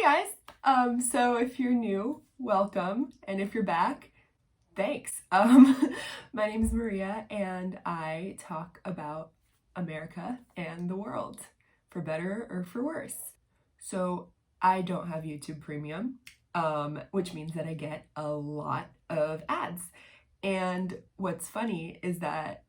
guys. So if you're new, welcome, and if you're back, thanks. My name is Maria, and I talk about America and the world, for better or for worse. So I don't have YouTube Premium, which means that I get a lot of ads. And what's funny is that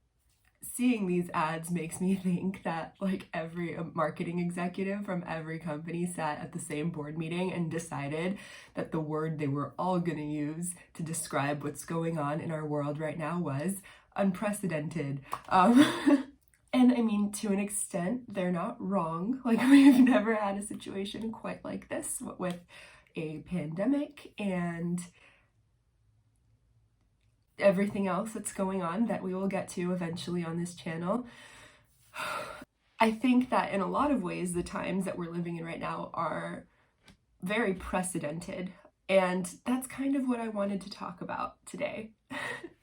seeing these ads makes me think that like every marketing executive from every company sat at the same board meeting and decided that the word they were all going to use to describe what's going on in our world right now was unprecedented. And I mean, to an extent, they're not wrong. Like, we've never had a situation quite like this with a pandemic and everything else that's going on that we will get to eventually on this channel. I think that in a lot of ways, the times that we're living in right now are very precedented, and that's kind of what I wanted to talk about today.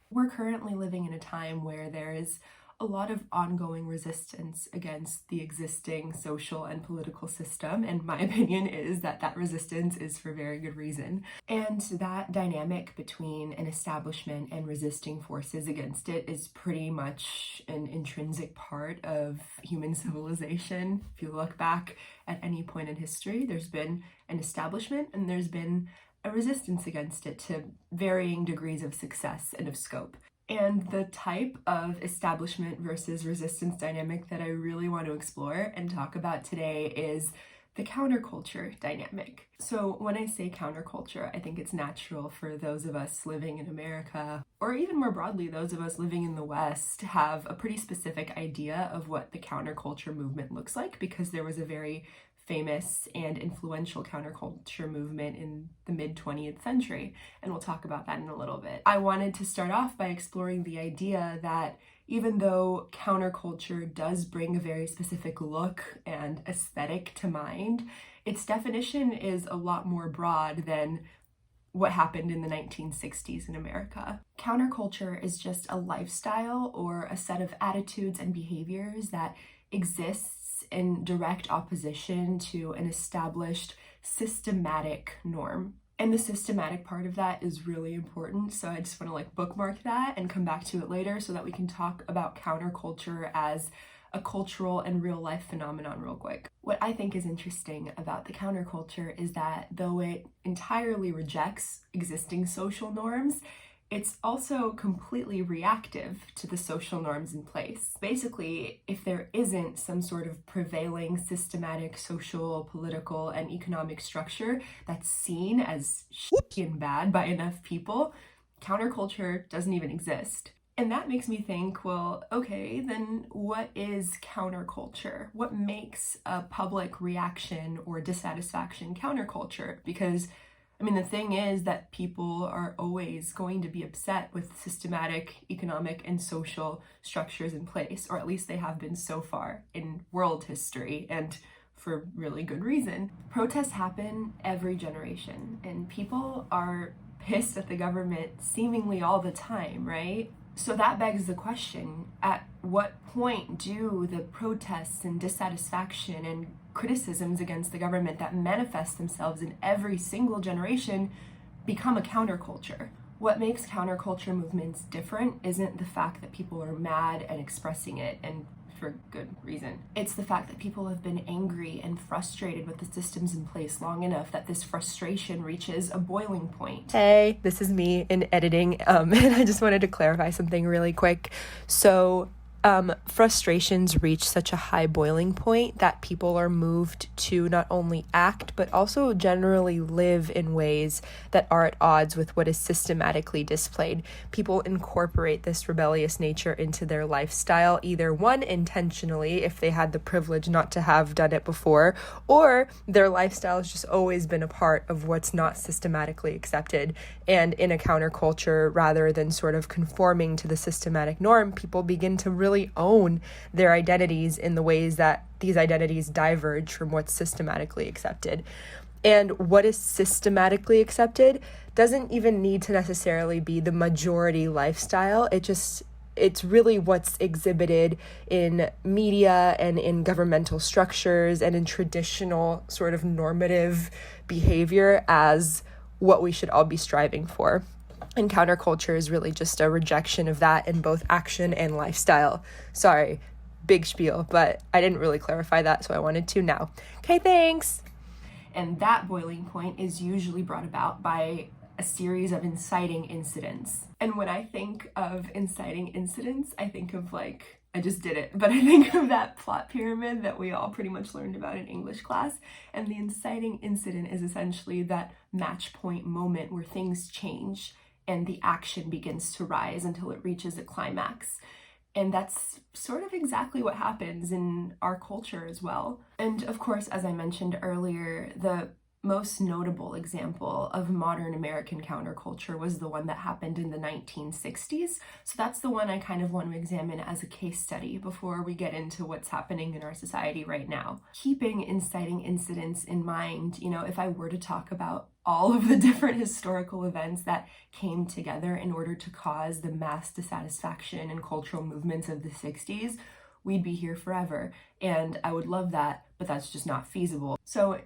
We're currently living in a time where there is a lot of ongoing resistance against the existing social and political system, and my opinion is that that resistance is for very good reason. And that dynamic between an establishment and resisting forces against it is pretty much an intrinsic part of human civilization. If you look back at any point in history, there's been an establishment and there's been a resistance against it to varying degrees of success and of scope. And the type of establishment versus resistance dynamic that I really want to explore and talk about today is the counterculture dynamic. So when I say counterculture, I think it's natural for those of us living in America, or even more broadly, those of us living in the West, to have a pretty specific idea of what the counterculture movement looks like, because there was a very famous and influential counterculture movement in the mid-20th century, and we'll talk about that in a little bit. I wanted to start off by exploring the idea that even though counterculture does bring a very specific look and aesthetic to mind, its definition is a lot more broad than what happened in the 1960s in America. Counterculture is just a lifestyle or a set of attitudes and behaviors that exists in direct opposition to an established systematic norm. And the systematic part of that is really important, so I just want to like bookmark that and come back to it later so that we can talk about counterculture as a cultural and real life phenomenon real quick. What I think is interesting about the counterculture is that though it entirely rejects existing social norms, it's also completely reactive to the social norms in place. Basically, if there isn't some sort of prevailing systematic social, political, and economic structure that's seen as shitty and bad by enough people, counterculture doesn't even exist. And that makes me think, well, okay, then what is counterculture? What makes a public reaction or dissatisfaction counterculture? Because I mean, the thing is that people are always going to be upset with systematic economic and social structures in place, or at least they have been so far in world history, and for really good reason. Protests happen every generation, and people are pissed at the government seemingly all the time, right? So that begs the question, at what point do the protests and dissatisfaction and criticisms against the government that manifest themselves in every single generation become a counterculture? What makes counterculture movements different isn't the fact that people are mad and expressing it, and for good reason. It's the fact that people have been angry and frustrated with the systems in place long enough that this frustration reaches a boiling point. Hey, this is me in editing, and I just wanted to clarify something really quick. So frustrations reach such a high boiling point that people are moved to not only act, but also generally live in ways that are at odds with what is systematically displayed. People incorporate this rebellious nature into their lifestyle, either one, intentionally, if they had the privilege not to have done it before, or their lifestyle has just always been a part of what's not systematically accepted. And in a counterculture, rather than sort of conforming to the systematic norm, people begin to really own their identities in the ways that these identities diverge from what's systematically accepted. And what is systematically accepted doesn't even need to necessarily be the majority lifestyle. It just it's really what's exhibited in media and in governmental structures and in traditional sort of normative behavior as what we should all be striving for. And counterculture is really just a rejection of that in both action and lifestyle. Sorry, big spiel, but I didn't really clarify that, so I wanted to now. Okay, thanks. And that boiling point is usually brought about by a series of inciting incidents. And when I think of inciting incidents, I think of I just did it, but I think of that plot pyramid that we all pretty much learned about in English class. And the inciting incident is essentially that match point moment where things change and the action begins to rise until it reaches a climax. And that's sort of exactly what happens in our culture as well. And of course, as I mentioned earlier, the most notable example of modern American counterculture was the one that happened in the 1960s. So that's the one I kind of want to examine as a case study before we get into what's happening in our society right now. Keeping inciting incidents in mind, if I were to talk about all of the different historical events that came together in order to cause the mass dissatisfaction and cultural movements of the 60s, we'd be here forever. And I would love that, but that's just not feasible. So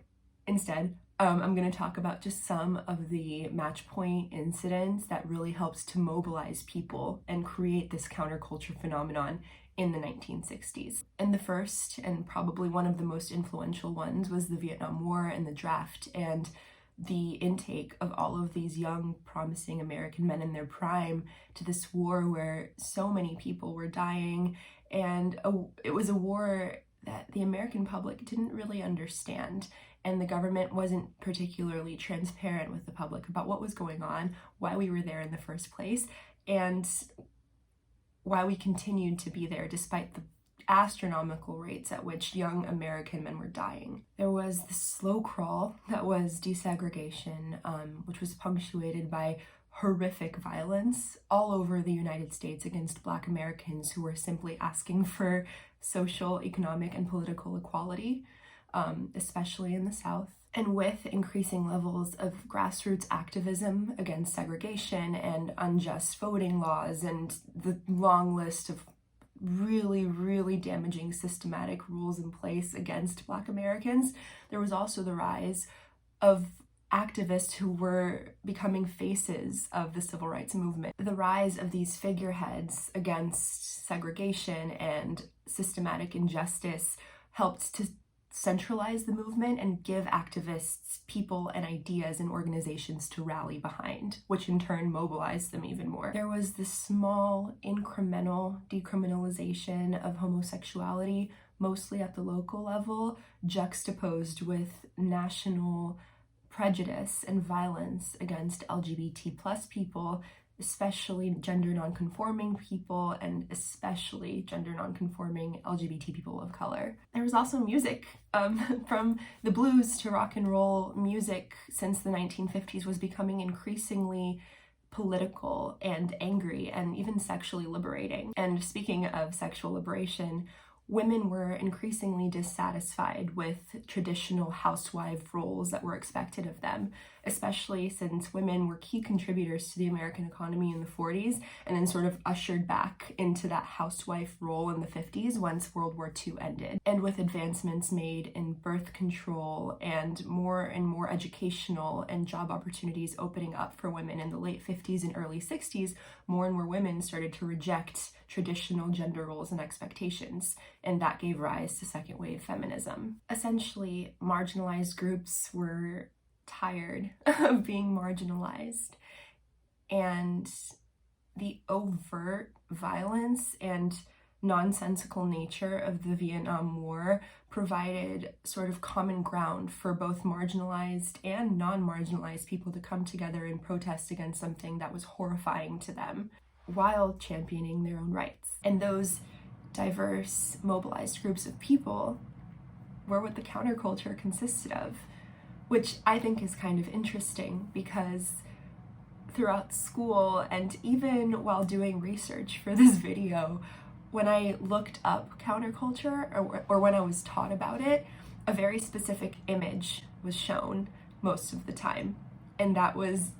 instead, I'm going to talk about just some of the match point incidents that really helps to mobilize people and create this counterculture phenomenon in the 1960s. And the first, and probably one of the most influential ones, was the Vietnam War and the draft, and the intake of all of these young, promising American men in their prime to this war where so many people were dying. And it was a war that the American public didn't really understand. And the government wasn't particularly transparent with the public about what was going on, why we were there in the first place, and why we continued to be there despite the astronomical rates at which young American men were dying. There was the slow crawl that was desegregation, which was punctuated by horrific violence all over the United States against Black Americans who were simply asking for social, economic, and political equality. Especially in the South. And with increasing levels of grassroots activism against segregation and unjust voting laws and the long list of really, really damaging systematic rules in place against Black Americans, there was also the rise of activists who were becoming faces of the civil rights movement. The rise of these figureheads against segregation and systematic injustice helped to centralize the movement and give activists people and ideas and organizations to rally behind, which in turn mobilized them even more. There was this small incremental decriminalization of homosexuality, mostly at the local level, juxtaposed with national prejudice and violence against LGBT plus people, especially gender nonconforming people, and especially gender nonconforming LGBT people of color. There was also music. From the blues to rock and roll, music since the 1950s was becoming increasingly political and angry and even sexually liberating. And speaking of sexual liberation, women were increasingly dissatisfied with traditional housewife roles that were expected of them, especially since women were key contributors to the American economy in the 40s and then sort of ushered back into that housewife role in the 50s once World War II ended. And with advancements made in birth control and more educational and job opportunities opening up for women in the late 50s and early 60s, more and more women started to reject traditional gender roles and expectations, and that gave rise to second wave feminism. Essentially, marginalized groups were tired of being marginalized, and the overt violence and nonsensical nature of the Vietnam War provided sort of common ground for both marginalized and non-marginalized people to come together and protest against something that was horrifying to them, while championing their own rights. And those diverse, mobilized groups of people were what the counterculture consisted of, which I think is kind of interesting because throughout school and even while doing research for this video, when I looked up counterculture or when I was taught about it, a very specific image was shown most of the time. And that was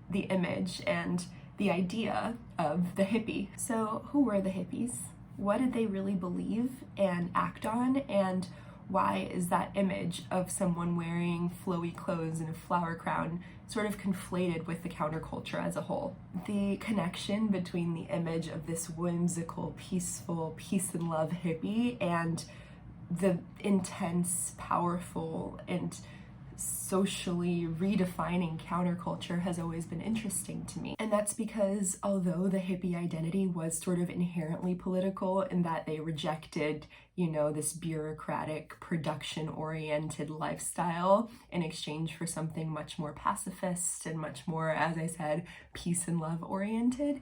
the image and the idea of the hippie. So who were the hippies? What did they really believe and act on? And why is that image of someone wearing flowy clothes and a flower crown sort of conflated with the counterculture as a whole? The connection between the image of this whimsical, peaceful, peace and love hippie and the intense, powerful, and socially redefining counterculture has always been interesting to me. And that's because although the hippie identity was sort of inherently political in that they rejected, this bureaucratic, production-oriented lifestyle in exchange for something much more pacifist and much more, as I said, peace and love oriented,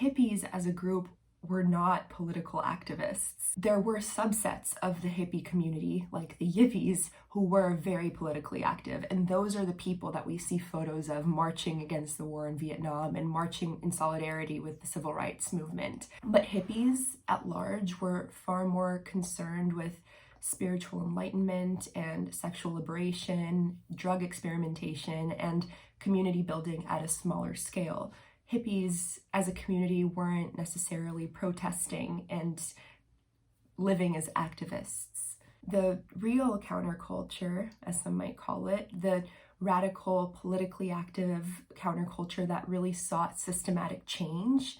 hippies as a group were not political activists. There were subsets of the hippie community, like the yippies, who were very politically active, and those are the people that we see photos of marching against the war in Vietnam and marching in solidarity with the civil rights movement. But hippies at large were far more concerned with spiritual enlightenment and sexual liberation, drug experimentation, and community building at a smaller scale. Hippies as a community weren't necessarily protesting and living as activists. The real counterculture, as some might call it, the radical, politically active counterculture that really sought systematic change,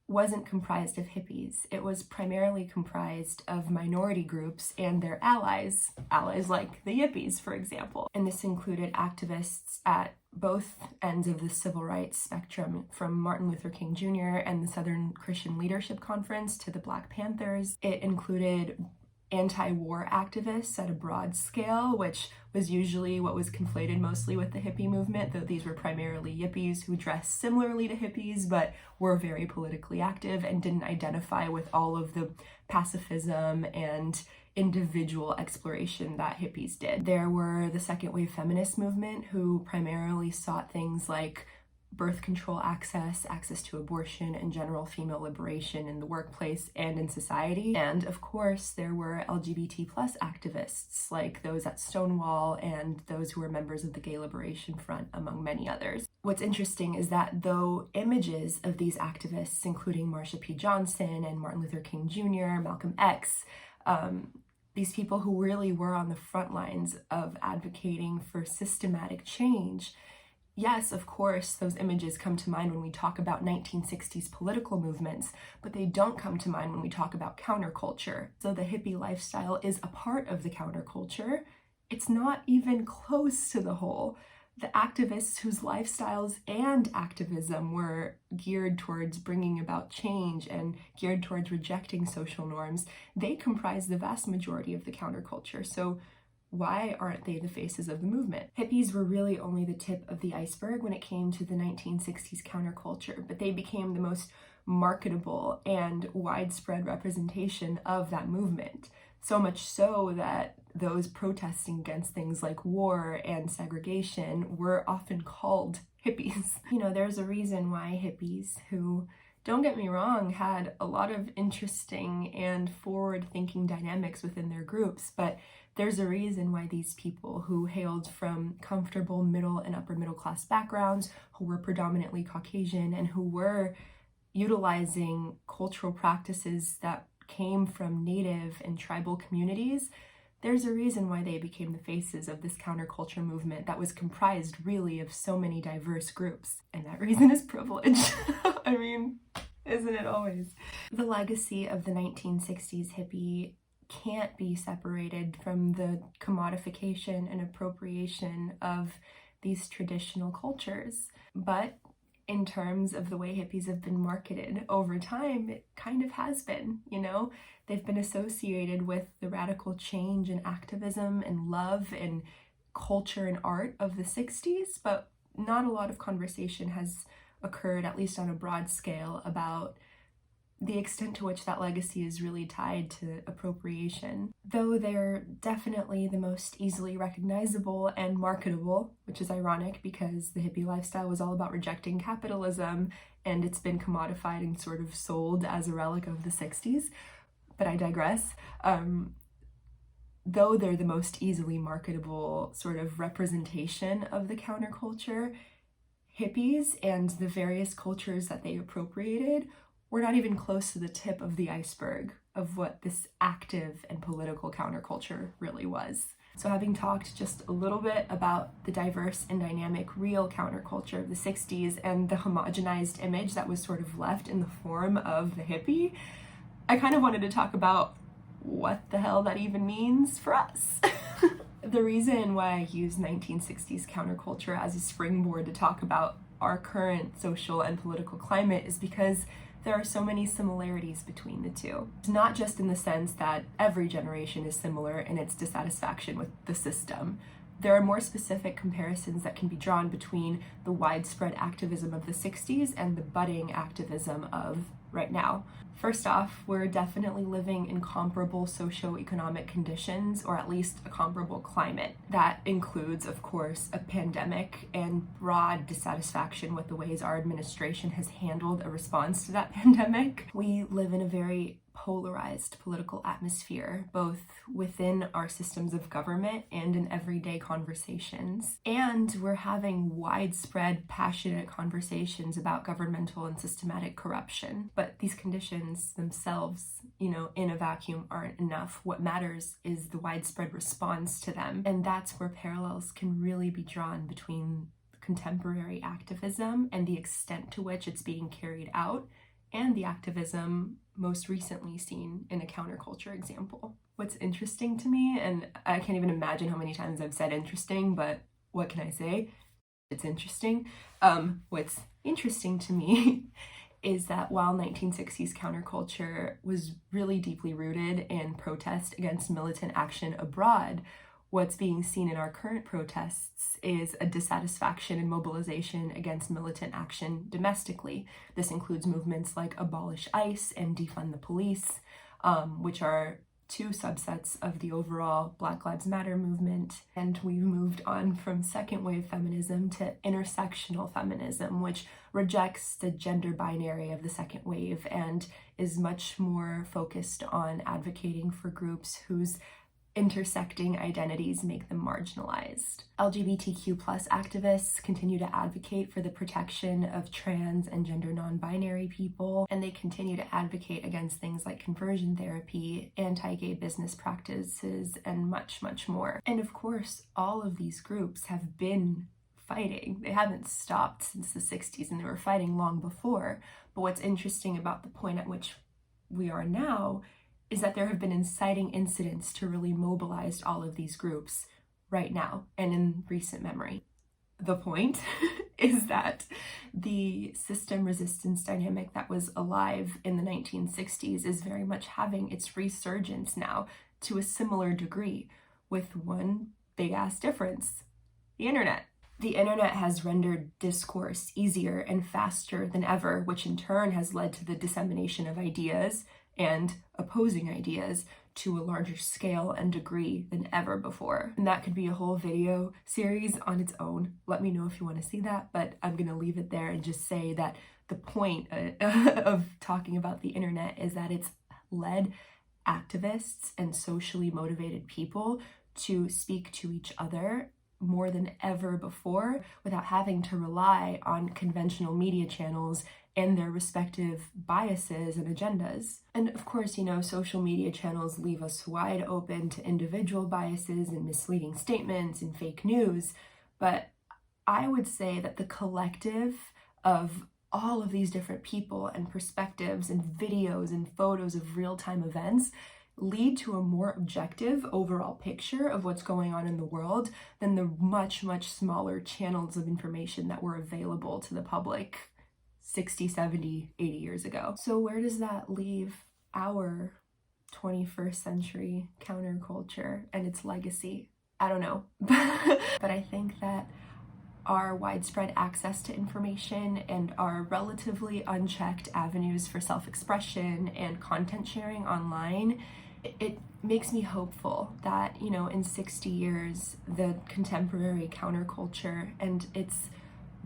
wasn't comprised of hippies. It was primarily comprised of minority groups and their allies like the yippies, for example. And this included activists at both ends of the civil rights spectrum, from Martin Luther King Jr. and the Southern Christian Leadership Conference to the Black Panthers. It included anti-war activists at a broad scale, which was usually what was conflated mostly with the hippie movement, though these were primarily yippies who dressed similarly to hippies but were very politically active and didn't identify with all of the pacifism and individual exploration that hippies did. There were the second wave feminist movement, who primarily sought things like birth control access to abortion, and general female liberation in the workplace and in society. And of course, there were LGBT plus activists like those at Stonewall and those who were members of the Gay Liberation Front, among many others. What's interesting is that though images of these activists, including Marsha P. Johnson and Martin Luther King Jr., Malcolm X, these people who really were on the front lines of advocating for systematic change, yes, of course, those images come to mind when we talk about 1960s political movements, but they don't come to mind when we talk about counterculture. So the hippie lifestyle is a part of the counterculture. It's not even close to the whole. The activists whose lifestyles and activism were geared towards bringing about change and geared towards rejecting social norms, they comprise the vast majority of the counterculture. So why aren't they the faces of the movement? Hippies were really only the tip of the iceberg when it came to the 1960s counterculture, but they became the most marketable and widespread representation of that movement. So much so that those protesting against things like war and segregation were often called hippies. There's a reason why hippies, who, don't get me wrong, had a lot of interesting and forward-thinking dynamics within their groups, but there's a reason why these people who hailed from comfortable middle and upper middle class backgrounds, who were predominantly Caucasian, and who were utilizing cultural practices that came from native and tribal communities, there's a reason why they became the faces of this counterculture movement that was comprised really of so many diverse groups. And that reason is privilege. I mean, isn't it always? The legacy of the 1960s hippie can't be separated from the commodification and appropriation of these traditional cultures. But in terms of the way hippies have been marketed over time, it kind of has been, They've been associated with the radical change and activism and love and culture and art of the 60s, but not a lot of conversation has occurred, at least on a broad scale, about the extent to which that legacy is really tied to appropriation. Though they're definitely the most easily recognizable and marketable, which is ironic because the hippie lifestyle was all about rejecting capitalism, and it's been commodified and sort of sold as a relic of the 60s. But I digress. Though they're the most easily marketable sort of representation of the counterculture, hippies and the various cultures that they appropriated were not even close to the tip of the iceberg of what this active and political counterculture really was. So having talked just a little bit about the diverse and dynamic real counterculture of the 60s and the homogenized image that was sort of left in the form of the hippie, I kind of wanted to talk about what the hell that even means for us. The reason why I use 1960s counterculture as a springboard to talk about our current social and political climate is because there are so many similarities between the two. It's not just in the sense that every generation is similar in its dissatisfaction with the system. There are more specific comparisons that can be drawn between the widespread activism of the 60s and the budding activism of right now. First off, we're definitely living in comparable socioeconomic conditions, or at least a comparable climate. That includes, of course, a pandemic and broad dissatisfaction with the ways our administration has handled a response to that pandemic. We live in a very polarized political atmosphere, both within our systems of government and in everyday conversations. And we're having widespread, passionate conversations about governmental and systematic corruption. But these conditions themselves, in a vacuum aren't enough. What matters is the widespread response to them. And that's where parallels can really be drawn between contemporary activism and the extent to which it's being carried out, and the activism most recently seen in a counterculture example. What's interesting to me, and I can't even imagine how many times I've said interesting, but what can I say? It's interesting. What's interesting to me is that while 1960s counterculture was really deeply rooted in protest against militant action abroad, what's being seen in our current protests is a dissatisfaction and mobilization against militant action domestically. This includes movements like Abolish ICE and Defund the Police, which are two subsets of the overall Black Lives Matter movement. And we've moved on from second wave feminism to intersectional feminism, which rejects the gender binary of the second wave and is much more focused on advocating for groups whose intersecting identities make them marginalized. LGBTQ+ activists continue to advocate for the protection of trans and gender non-binary people, and they continue to advocate against things like conversion therapy, anti-gay business practices, and much, much more. And of course, all of these groups have been fighting. They haven't stopped since the 60s, and they were fighting long before. But what's interesting about the point at which we are now is that there have been inciting incidents to really mobilize all of these groups right now and in recent memory. The point is that the system resistance dynamic that was alive in the 1960s is very much having its resurgence now to a similar degree, with one big-ass difference: the internet. The internet has rendered discourse easier and faster than ever, which in turn has led to the dissemination of ideas and opposing ideas to a larger scale and degree than ever before. And that could be a whole video series on its own. Let me know if you want to see that, but I'm gonna leave it there and just say that the point of talking about the internet is that it's led activists and socially motivated people to speak to each other more than ever before without having to rely on conventional media channels and their respective biases and agendas. And of course, social media channels leave us wide open to individual biases and misleading statements and fake news, but I would say that the collective of all of these different people and perspectives and videos and photos of real-time events lead to a more objective overall picture of what's going on in the world than the much, much smaller channels of information that were available to the public 60, 70, 80 years ago. So where does that leave our 21st century counterculture and its legacy? I don't know. But I think that our widespread access to information and our relatively unchecked avenues for self-expression and content sharing online, it makes me hopeful that, in 60 years, the contemporary counterculture and its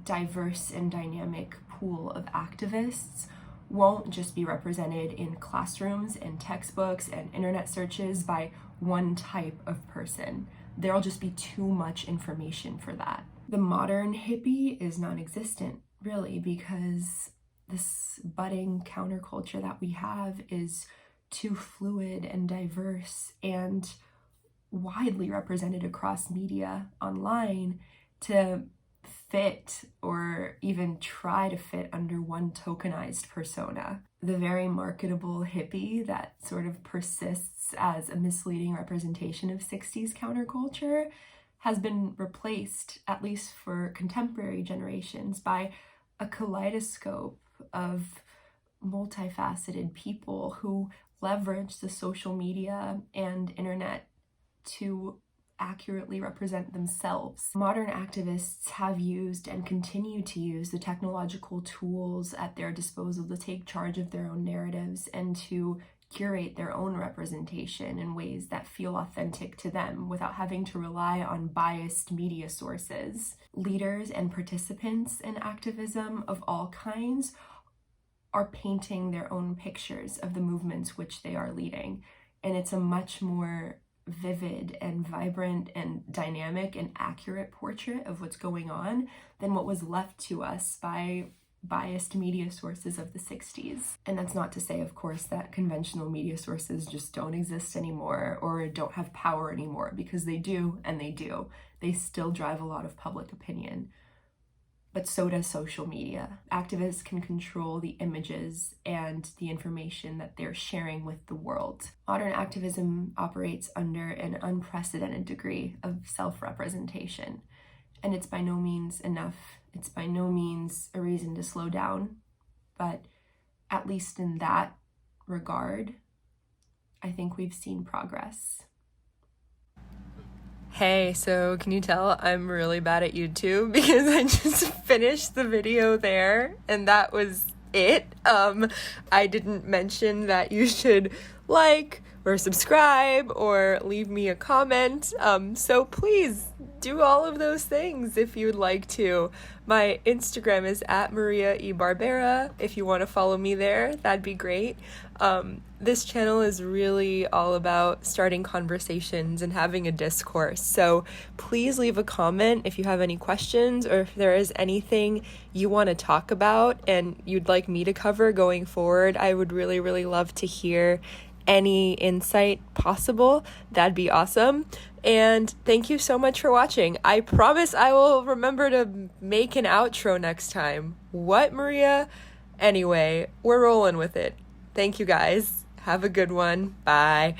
diverse and dynamic pool of activists won't just be represented in classrooms and textbooks and internet searches by one type of person. There'll just be too much information for that. The modern hippie is non-existent, really, because this budding counterculture that we have is too fluid and diverse and widely represented across media online to fit or even try to fit under one tokenized persona. The very marketable hippie that sort of persists as a misleading representation of 60s counterculture has been replaced, at least for contemporary generations, by a kaleidoscope of multifaceted people who leverage the social media and internet to accurately represent themselves. Modern activists have used and continue to use the technological tools at their disposal to take charge of their own narratives and to curate their own representation in ways that feel authentic to them without having to rely on biased media sources. Leaders and participants in activism of all kinds are painting their own pictures of the movements which they are leading, and it's a much more vivid and vibrant and dynamic and accurate portrait of what's going on than what was left to us by biased media sources of the 60s. And that's not to say, of course, that conventional media sources just don't exist anymore or don't have power anymore, because they do, and they do. They still drive a lot of public opinion. But so does social media. Activists can control the images and the information that they're sharing with the world. Modern activism operates under an unprecedented degree of self-representation, and it's by no means enough. It's by no means a reason to slow down, but at least in that regard, I think we've seen progress. Hey, so can you tell I'm really bad at YouTube because I just finished the video there and that was it. I didn't mention that you should like or subscribe or leave me a comment. So please do all of those things if you'd like to. My Instagram is @MariaEBarbera. If you want to follow me there, that'd be great. This channel is really all about starting conversations and having a discourse. So please leave a comment if you have any questions or if there is anything you want to talk about and you'd like me to cover going forward. I would really, really love to hear any insight possible. That'd be awesome. And thank you so much for watching. I promise I will remember to make an outro next time. What, Maria? Anyway, we're rolling with it. Thank you guys. Have a good one. Bye.